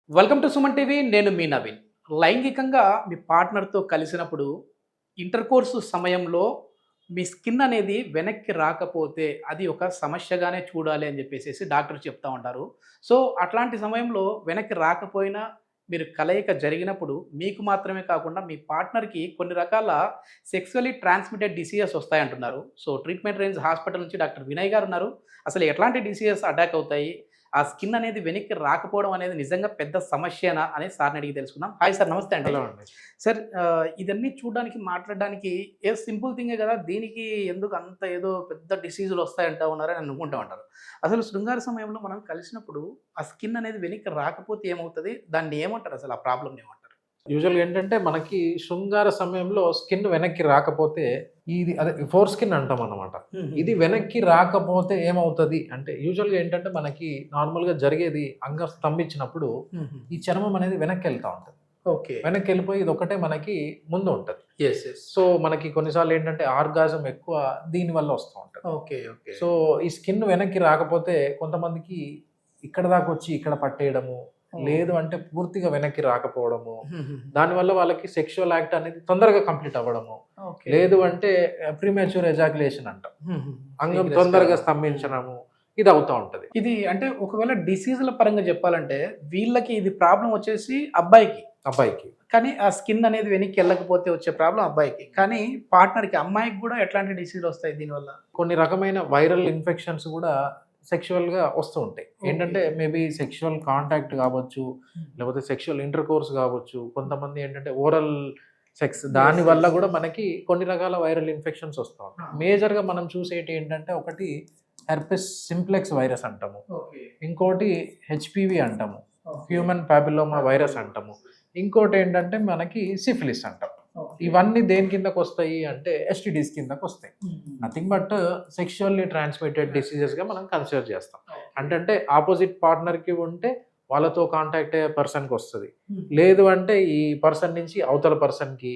Welcome to Suman TV. నేను మీ నవీన్. లైంగికంగా మీ పార్ట్నర్‌తో కలిసినప్పుడు ఇంటర్ కోర్సు సమయంలో మీ స్కిన్ అనేది వెనక్కి రాకపోతే అది ఒక సమస్యగానే చూడాలి అని చెప్పేసేసి డాక్టర్ చెప్తా ఉంటారు. సో, అట్లాంటి సమయంలో వెనక్కి రాకపోయినా మీరు కలయిక జరిగినప్పుడు మీకు మాత్రమే కాకుండా మీ పార్ట్నర్‌కి కొన్ని రకాల సెక్సువల్లీ ట్రాన్స్‌మిటెడ్ డిసీజెస్ వస్తాయంటున్నారు. సో, ట్రీట్మెంట్ రేంజ్ హాస్పిటల్ నుంచి డాక్టర్ వినయ్ గారు ఉన్నారు. అసలు ఎట్లాంటి డిసీజెస్ అటాక్ అవుతాయి? ఆ స్కిన్ అనేది వెనక్కి రాకపోవడం అనేది నిజంగా పెద్ద సమస్యేనా అని సార్‌ని అడిగి తెలుసుకుందాం. హాయ్ సార్, నమస్తే అండి. హలో అండి. సార్, ఇదన్నీ చూడడానికి, మాట్లాడడానికి ఏదో సింపుల్ థింగే కదా! దీనికి ఎందుకు అంత ఏదో పెద్ద డిసీజులు వస్తాయంటా ఉన్నారని అనుకుంటా ఉంటారు. అసలు శృంగార సమయంలో మనం కలిసినప్పుడు ఆ స్కిన్ అనేది వెనక్కి రాకపోతే ఏమవుతది? దాన్ని ఏమంటారు, అసలు ఆ ప్రాబ్లమ్‌ని ఏమంటారు? యూజువల్‌గా ఏంటంటే మనకి శృంగార సమయంలో స్కిన్ వెనక్కి రాకపోతే ఇది అదే ఫోర్ స్కిన్ అంటామన్నమాట. ఇది వెనక్కి రాకపోతే ఏమవుతది అంటే యూజువల్‌గా ఏంటంటే మనకి నార్మల్‌గా జరిగేది అంగం స్తంభించినప్పుడు ఈ చర్మం అనేది వెనక్కెళ్తా ఉంటది. ఓకే. వెనక్కెళ్ళిపోయి ఇదొక్కటే మనకి ముందు ఉంటది. యెస్. యెస్. సో, మనకి కొన్నిసార్లు ఏంటంటే ఆర్గాజం ఎక్కువ దీనివల్ల వస్తూ ఉంటది. ఓకే. ఓకే. సో, ఈ స్కిన్ వెనక్కి రాకపోతే కొంతమందికి ఇక్కడ దాకొచ్చి ఇక్కడ పట్టేయడము, లేదు అంటే పూర్తిగా వెనక్కి రాకపోవడము, దానివల్ల వాళ్ళకి సెక్షువల్ యాక్ట్ అనేది తొందరగా కంప్లీట్ అవ్వడము, ఓకే. లేదు అంటే ప్రీమెచ్యూర్ ఎజాక్యులేషన్ అంటాం. అంగం తొందరగా స్తంభించడము ఇది అవుతా ఉంటది. ఇది అంటే ఒకవేళ డిసీజుల పరంగా చెప్పాలంటే వీళ్ళకి ఇది ప్రాబ్లమ్ వచ్చేసి అబ్బాయికి. అబ్బాయికి కానీ ఆ స్కిన్ అనేది వెనక్కి వెళ్ళకపోతే వచ్చే ప్రాబ్లమ్ అబ్బాయికి. కానీ పార్ట్నర్‌కి, అమ్మాయికి గూడా ఎట్లాంటి డిసీజులు వస్తాయి దీనివల్ల? కొన్ని రకమైన వైరల్ ఇన్ఫెక్షన్స్ కూడా సెక్షువల్‌గా వస్తూ ఉంటాయి. ఓకే. ఏంటంటే మేబీ సెక్షువల్ కాంటాక్ట్ కావచ్చు, లేకపోతే సెక్షువల్ ఇంటర్‌కోర్స్ కావచ్చు. కొంతమంది ఏంటంటే ఓరల్ సెక్స్ దాని వల్ల కూడా మనకి కొన్ని రకాల వైరల్ ఇన్ఫెక్షన్స్ వస్తూ ఉంటాయి. మేజర్‌గా మనం చూసేటి ఏంటంటే ఒకటి హెర్పెస్ సింప్లెక్స్ వైరస్ అంటాము. ఓకే. ఇంకోటి హెచ్‌పివి అంటాము. హ్యూమన్ పాపిలోమా వైరస్ అంటాము. ఇంకోటి ఏంటంటే మనకి సిఫిలిస్ అంటాం. ఇవన్నీ దేని కిందకొస్తాయి అంటే ఎస్‌టిడీస్ కిందకొస్తాయి. నథింగ్ బట్ సెక్షువల్లీ ట్రాన్స్మిటెడ్ డిసీజెస్‌గా మనం కన్సిడర్ చేస్తాం. అంటే ఆపోజిట్ పార్ట్నర్‌కి ఉంటే వాళ్ళతో కాంటాక్ట్ అయ్యే పర్సన్‌కి వస్తది. లేదు అంటే ఈ పర్సన్ నుంచి అవతల పర్సన్‌కి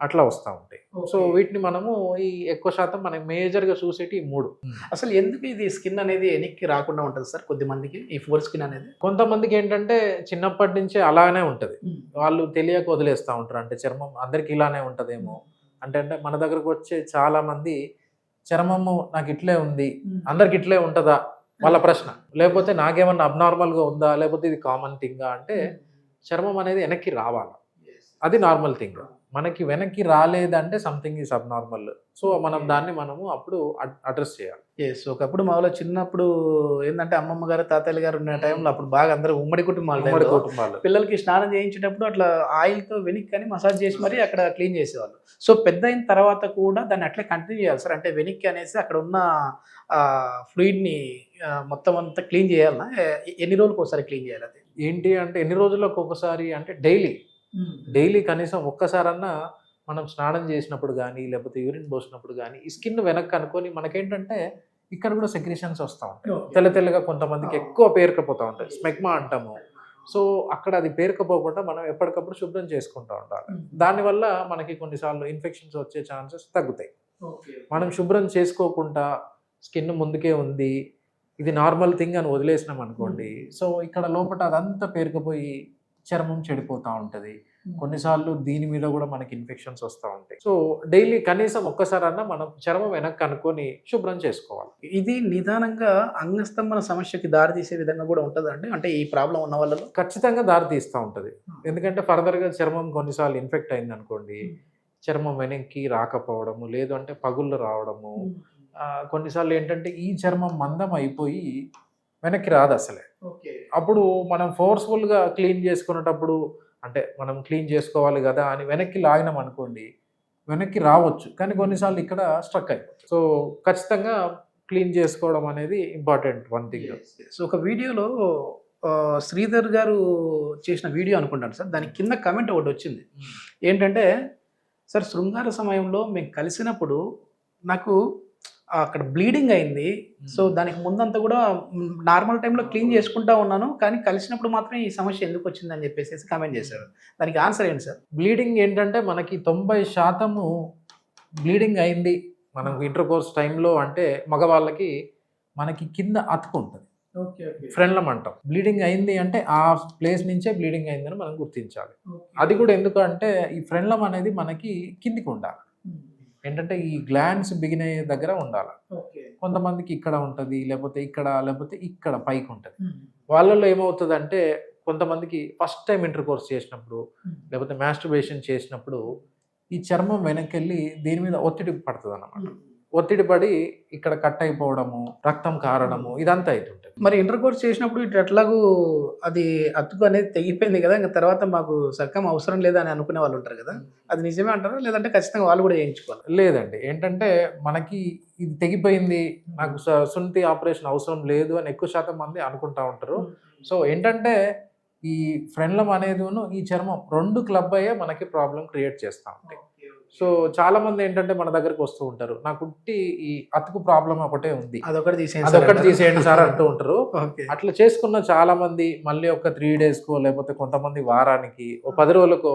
అట్లా వస్తా ఉంటాయి. సో, వీటిని మనము ఈ ఎక్కువ శాతం మనం మేజర్‌గా చూసేటి ఈ 3. అసలు ఎందుకు ఇది స్కిన్ అనేది వెనక్కి రాకుండా ఉంటది సార్ కొద్దిమందికి, ఈ ఫోర్ స్కిన్ అనేది? కొంతమందికి ఏంటంటే చిన్నప్పటి నుంచే అలానే ఉంటది. వాళ్ళు తెలియక వదిలేస్తా ఉంటారు. అంటే చర్మం అందరికి ఇలానే ఉంటదేమో. అంటే మన దగ్గరకు వచ్చే చాలా మంది చర్మము నాకు ఇట్లే ఉంది, అందరికి ఇట్లే ఉంటదా? వాళ్ళ ప్రశ్న. లేకపోతే నాకేమన్నా అబ్నార్మల్‌గా ఉందా? లేకపోతే ఇది కామన్ థింగా? అంటే చర్మం అనేది వెనక్కి రావాల. అది నార్మల్ థింగ్. మనకి వెనక్కి రాలేదంటే సంథింగ్ ఈజ్ అబ్నార్మల్. సో, మనం దాన్ని మనము అప్పుడు అడ్రెస్ చేయాలి. యెస్. ఒకప్పుడు మామూలుగా చిన్నప్పుడు ఏందంటే అమ్మమ్మ గారు, తాతయ్యలు గారు ఉన్న టైంలో అప్పుడు బాగా అందరూ ఉమ్మడి కుటుంబాల ఉమ్మడి టైంలో కుటుంబాలు. పిల్లలకి స్నానం చేయించేటప్పుడు అట్లా ఆయిల్‌తో వెనక్కని మసాజ్ చేసి మరీ అక్కడ క్లీన్ చేసేవాళ్ళు. సో, పెద్దయిన తర్వాత కూడా దాన్ని అట్లే కంటిన్యూ చేయాలి సార్? అంటే వెనక్కి అనేసి అక్కడ ఉన్న ఫ్లూయిడ్‌ని మొత్తం అంతా క్లీన్ చేయాలనా? ఎన్ని రోజులకోసారి క్లీన్ చేయాలి అది? ఏంటి అంటే ఎన్ని రోజులకు ఒకసారి అంటే డైలీ కనీసం ఒక్కసారన్నా మనం స్నానం చేసినప్పుడు గానీ, లేకపోతే యూరిన్ పోసినప్పుడు గానీ, ఈ స్కిన్ వెనక్కి అనుకోని మనకేంటంటే ఇక్కడ కూడా సెక్రీషన్స్ వస్తా ఉంటాయి. తెల్ల తెల్లగా కొంతమందికి ఎక్కువ పేరుకపోతా ఉంటాయి. స్మెగ్మా అంటాము. సో, అక్కడ అది పేరుకపోకుండా మనం ఎప్పటికప్పుడు శుభ్రం చేసుకుంటూ ఉండాలి. దానివల్ల మనకి కొన్నిసార్లు ఇన్ఫెక్షన్స్ వచ్చే ఛాన్సెస్ తగ్గుతాయి. మనం శుభ్రం చేసుకోకుండా స్కిన్ ముందుకే ఉంది, ఇది నార్మల్ థింగ్ అని వదిలేసినాం అనుకోండి. సో, ఇక్కడ లోపట అదంతా పేరుకుపోయి చర్మం చెడిపోతా ఉంటది. కొన్నిసార్లు దీని మీద కూడా మనకి ఇన్ఫెక్షన్స్ వస్తూ ఉంటాయి. సో, డైలీ కనీసం ఒక్కసారన్నా మనం చర్మం వెనక్కి అనుకొని శుభ్రం చేసుకోవాలి. ఇది నిదానంగా అంగస్తంభన సమస్యకి దారితీసే విధంగా కూడా ఉంటదండి? అంటే ఈ ప్రాబ్లమ్ ఉన్న వాళ్ళలో? ఖచ్చితంగా దారి తీస్తూ ఉంటది. ఎందుకంటే ఫర్దర్‌గా చర్మం కొన్నిసార్లు ఇన్ఫెక్ట్ అయిందనుకోండి, చర్మం వెనక్కి రాకపోవడము, లేదు అంటే పగుళ్ళు రావడము, కొన్నిసార్లు ఏంటంటే ఈ చర్మం మందం అయిపోయి వెనక్కి రాదసలే. ఓకే. అప్పుడు మనం ఫోర్స్‌ఫుల్‌గా క్లీన్ చేసుకునేటప్పుడు అంటే మనం క్లీన్ చేసుకోవాలి గదా! అని వెనక్కి లాగినాం అనుకోండి, వెనక్కి రావచ్చు. కానీ కొన్నిసార్లు ఇక్కడ స్ట్రక్ అయిపోతుంది. సో, ఖచ్చితంగా క్లీన్ చేసుకోవడం అనేది ఇంపార్టెంట్ వన్ థింగ్. సో, ఒక వీడియోలో శ్రీధర్ గారు చేసిన వీడియో అనుకుంటాను సార్. దాని కింద కామెంట్ ఒకటొచ్చింది. ఏంటంటే, సార్ శృంగార సమయంలో మేము కలిసినప్పుడు నాకు అక్కడ బ్లీడింగ్ అయింది. సో, దానికి ముందంతా కూడా నార్మల్ టైమ్‌లో క్లీన్ చేసుకుంటా ఉన్నాను. కానీ కలిసినప్పుడు మాత్రం ఈ సమస్య ఎందుకొచ్చిందని చెప్పేసేసి కామెంట్ చేశారు. దానికి ఆన్సర్ ఏంటి సార్? బ్లీడింగ్ ఏంటంటే మనకి 90% బ్లీడింగ్ అయింది. మనం ఇంటర్‌కోర్స్ టైంలో అంటే మగవాళ్ళకి మనకి కింద అతుకుంటది. ఫ్రెండ్లం అంటాం. బ్లీడింగ్ అయింది అంటే ఆ ప్లేస్ నుంచే బ్లీడింగ్ అయిందని మనం గుర్తించాలి. అది కూడా ఎందుకు అంటే ఈ ఫ్రెండ్లం అనేది మనకి కిందికి ఉండాలి. ఏంటంటే ఈ గ్లాండ్స్ బిగిన్ అయ్యే దగ్గర ఉండాలి. కొంతమందికి ఇక్కడ ఉంటుంది, లేకపోతే ఇక్కడ పైకి ఉంటుంది. వాళ్ళల్లో ఏమవుతుందంటే కొంతమందికి ఫస్ట్ టైం ఇంటర్ కోర్స్ చేసినప్పుడు లేకపోతే మాస్టర్బేషన్ చేసినప్పుడు ఈ చర్మం వెనక్కి వెళ్ళి దీని మీద ఒత్తిడి పడుతుంది అన్నమాట. ఒత్తిడి పడి ఇక్కడ కట్ అయిపోవడము, రక్తం కారడము ఇదంతా అవుతుంటుంది. మరి ఇంటర్ కోర్స్ చేసినప్పుడు ఇటు ఎట్లాగూ అది అతుకు అనేది తెగిపోయింది కదా, ఇంకా తర్వాత మాకు సర్కం అవసరం లేదా అని అనుకునే వాళ్ళు ఉంటారు కదా, అది నిజమే అంటారా లేదంటే ఖచ్చితంగా వాళ్ళు కూడా చేయించుకోవాలి? లేదండి, ఏంటంటే మనకి ఇది తెగిపోయింది, నాకు సున్నితి ఆపరేషన్ అవసరం లేదు అని ఎక్కువ శాతం మంది అనుకుంటా ఉంటారు. సో ఏంటంటే ఈ ఫ్రెండ్లం అనేది ఈ చర్మం రెండు క్లబ్ అయ్యే మనకి ప్రాబ్లం క్రియేట్ చేస్తూ ఉంటాయి. సో చాలా మంది ఏంటంటే మన దగ్గరకు వస్తూ ఉంటారు, నాకు ఈ అతుకు ప్రాబ్లం ఒకటే ఉంది, అదొకటి తీసేయండి సార్ అంటూ ఉంటారు. అట్లా చేసుకున్న చాలా మంది మళ్ళీ ఒక 3 డేస్కో లేకపోతే కొంతమంది వారానికి 10 రోజులకో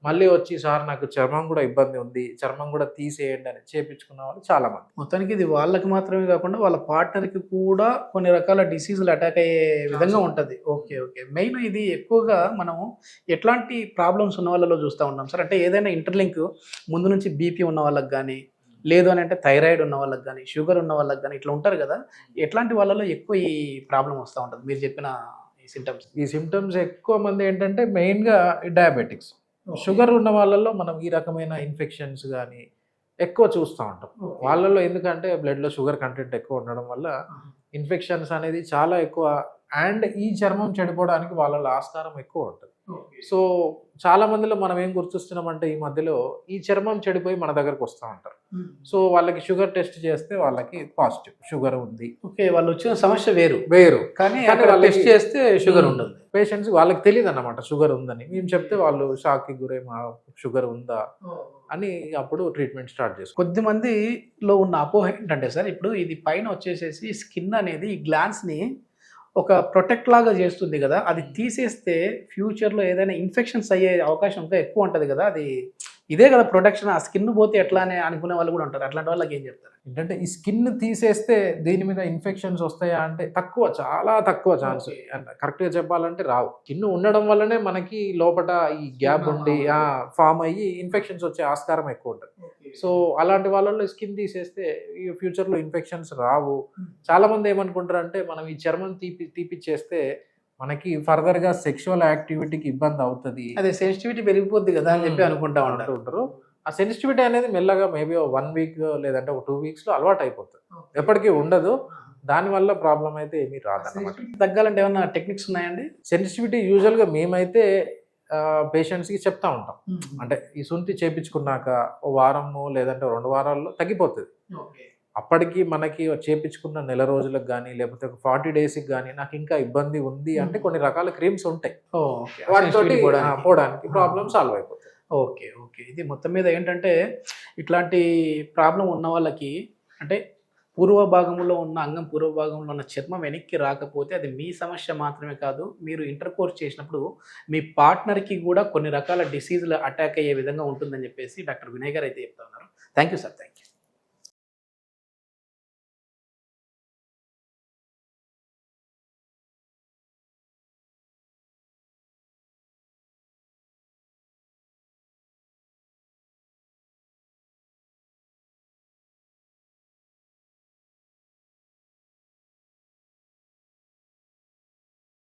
మళ్ళీ వచ్చి సార్ నాకు చర్మం కూడా ఇబ్బంది ఉంది, చర్మం కూడా తీసేయండి అని చేపించుకున్న వాళ్ళు చాలా మంది. మొత్తానికి ఇది వాళ్ళకి మాత్రమే కాకుండా వాళ్ళ పార్ట్నర్కి కూడా కొన్ని రకాల డిసీజులు అటాక్ అయ్యే విధంగా ఉంటుంది. ఓకే. మెయిన్ ఇది ఎక్కువగా మనం ఎట్లాంటి ప్రాబ్లమ్స్ ఉన్న వాళ్ళలో చూస్తూ ఉన్నాం సార్? అంటే ఏదైనా ఇంటర్లింక్ ముందు నుంచి బీపీ ఉన్న వాళ్ళకి కానీ, లేదు అని అంటే థైరాయిడ్ ఉన్న వాళ్ళకి కానీ, షుగర్ ఉన్న వాళ్ళకి కానీ ఇట్లా ఉంటారు కదా, ఎట్లాంటి వాళ్ళలో ఎక్కువ ఈ ప్రాబ్లం వస్తూ ఉంటుంది మీరు చెప్పిన ఈ సిమ్టమ్స్ ఎక్కువ మంది ఏంటంటే మెయిన్గా డయాబెటిక్స్, షుగర్ ఉన్న వాళ్ళల్లో మనం ఈ రకమైన ఇన్ఫెక్షన్స్ కానీ ఎక్కువ చూస్తూ ఉంటాం. వాళ్ళల్లో ఎందుకంటే బ్లడ్లో షుగర్ కంటెంట్ ఎక్కువ ఉండడం వల్ల ఇన్ఫెక్షన్స్ అనేది చాలా ఎక్కువ, అండ్ ఈ చర్మం చెడిపోవడానికి వాళ్ళలో ఆస్కారం ఎక్కువ ఉంటుంది. సో చాలా మందిలో మనం ఏం గుర్తిస్తున్నామంటే ఈ మధ్యలో ఈ చర్మం చెడిపోయి మన దగ్గరకు వస్తూ ఉంటారు. సో వాళ్ళకి షుగర్ టెస్ట్ చేస్తే వాళ్ళకి పాజిటివ్ షుగర్ ఉంది. ఓకే, వాళ్ళు వచ్చిన సమస్య వేరు కానీ టెస్ట్ చేస్తే షుగర్ ఉండదు. పేషెంట్స్ వాళ్ళకి తెలియదు అన్నమాట షుగర్ ఉందని. మేము చెప్తే వాళ్ళు షాక్కి గురై మా షుగర్ ఉందా అని అప్పుడు ట్రీట్మెంట్ స్టార్ట్ చేస్తాం. కొద్దిమందిలో ఉన్న అపోహ ఏంటంటే సార్, ఇప్పుడు ఇది పైన వచ్చేసేసి స్కిన్ అనేది ఈ గ్లాన్స్ని ఒక ప్రొటెక్ట్ లాగా చేస్తుంది కదా, అది తీసేస్తే ఫ్యూచర్లో ఏదైనా ఇన్ఫెక్షన్స్ అయ్యే అవకాశం ఇంకా ఎక్కువ ఉంటుంది కదా, అది ఇదే కదా ప్రొటెక్షన్, ఆ స్కిన్ పోతే ఎట్లా అని అనుకునే వాళ్ళు కూడా ఉంటారు. అట్లాంటి వాళ్ళకి ఏం చెప్తారు? ఏంటంటే ఈ స్కిన్ తీసేస్తే దీని మీద ఇన్ఫెక్షన్స్ వస్తాయా అంటే తక్కువ, చాలా తక్కువ ఛాన్స్. కరెక్ట్గా చెప్పాలంటే రావు. స్కిన్ ఉండడం వల్లనే మనకి లోపల ఈ గ్యాప్ ఉండి ఫామ్ అయ్యి ఇన్ఫెక్షన్స్ వచ్చే ఆస్కారం ఎక్కువ ఉంటుంది. సో అలాంటి వాళ్ళలో స్కిన్ తీసేస్తే ఈ ఫ్యూచర్లో ఇన్ఫెక్షన్స్ రావు. చాలా మంది ఏమనుకుంటారు అంటే మనం ఈ చర్మం తీపిచ్చేస్తే మనకి ఫర్దర్గా సెక్షువల్ యాక్టివిటీకి ఇబ్బంది అవుతుంది, అదే సెన్సిటివిటీ పెరిగిపోద్ది కదా అని చెప్పి అనుకుంటా ఉంటారు. ఆ సెన్సిటివిటీ అనేది మెల్లగా మేబీ 1 వీక్ లేదంటే 2 వీక్స్లో అలవాటు అయిపోతుంది, ఎప్పటికీ ఉండదు. దానివల్ల ప్రాబ్లం అయితే ఏమీ రాదన్నమాట. తగ్గాలంటే ఏమన్నా టెక్నిక్స్ ఉన్నాయండి? సెన్సిటివిటీ యూజువల్గా మేమైతే పేషెంట్స్కి చెప్తా ఉంటాం, అంటే ఈ సుంతి చేపించుకున్నాక 1 వారము లేదంటే 2 వారాల్లో తగ్గిపోతుంది. అప్పటికి మనకి చేపించుకున్న నెల రోజులకు కానీ లేకపోతే ఒక 40 డేస్కి కానీ నాకు ఇంకా ఇబ్బంది ఉంది అంటే కొన్ని రకాల క్రీమ్స్ ఉంటాయి, వాటితోటి పోవడానికి ప్రాబ్లమ్ సాల్వ్ అయిపోతుంది. ఓకే. ఇది మొత్తం మీద ఏంటంటే ఇట్లాంటి ప్రాబ్లం ఉన్న వాళ్ళకి, అంటే పూర్వ భాగంలో ఉన్న ఉన్న చర్మం వెనక్కి రాకపోతే అది మీ సమస్య మాత్రమే కాదు, మీరు ఇంటర్ కోర్స్ చేసినప్పుడు మీ పార్ట్నర్కి కూడా కొన్ని రకాల డిసీజులు అటాక్ అయ్యే విధంగా ఉంటుందని చెప్పేసి డాక్టర్ వినయ్ గారు అయితే చెప్తా ఉన్నారు. Thank you sir. Thank you.